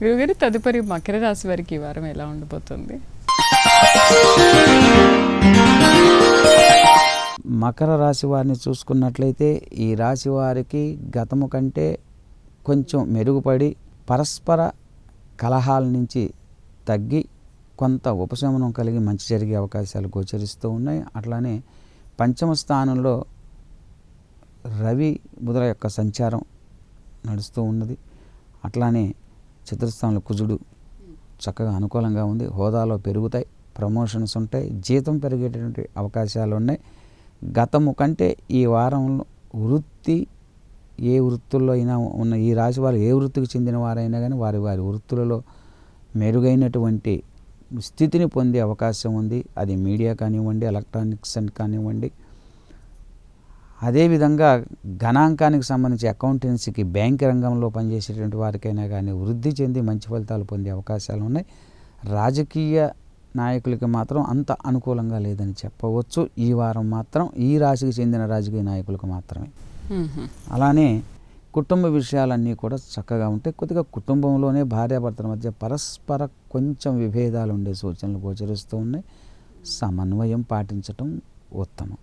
గురుగారు, తదుపరి మకర రాశి వారికి ఈ వారం ఎలా ఉండబోతుంది? మకర రాశి వారిని చూసుకున్నట్లయితే ఈ రాశి వారికి గతము కంటే కొంచెం మెరుగుపడి పరస్పర కలహాల నుంచి తగ్గి కొంత ఉపశమనం కలిగి మంచి జరిగే అవకాశాలు గోచరిస్తూ ఉన్నాయి. అట్లానే పంచమ స్థానంలో రవి బుధుల యొక్క సంచారం నడుస్తూ ఉన్నది. అట్లానే చతుర్థస్థానంలో కుజుడు చక్కగా అనుకూలంగా ఉంది. హోదాలో పెరుగుతాయి, ప్రమోషన్స్ ఉంటాయి, జీతం పెరిగేటటువంటి అవకాశాలు ఉన్నాయి. గతము కంటే ఈ వారంలో వృత్తి ఏ వృత్తుల్లో అయినా ఉన్న ఈ రాశి వారు ఏ వృత్తికి చెందిన వారైనా కానీ వారి వారి వృత్తులలో మెరుగైనటువంటి స్థితిని పొందే అవకాశం ఉంది. అది మీడియా కానివ్వండి, ఎలక్ట్రానిక్స్ అని కానివ్వండి. అదేవిధంగా గణాంకానికి సంబంధించి అకౌంటెన్సీకి బ్యాంక్ రంగంలో పనిచేసేటువంటి వారికైనా కానీ వృద్ధి చెంది మంచి ఫలితాలు పొందే అవకాశాలు ఉన్నాయి. రాజకీయ నాయకులకి మాత్రం అంత అనుకూలంగా లేదని చెప్పవచ్చు. ఈ వారం మాత్రం ఈ రాశికి చెందిన రాజకీయ నాయకులకు మాత్రమే. అలానే కుటుంబ విషయాలన్నీ కూడా చక్కగా ఉంటాయి. కొద్దిగా కుటుంబంలోనే భార్యాభర్తల మధ్య పరస్పర కొంచెం విభేదాలు ఉండే సూచనలు గోచరిస్తూ ఉన్నాయి. సమన్వయం పాటించటం ఉత్తమం.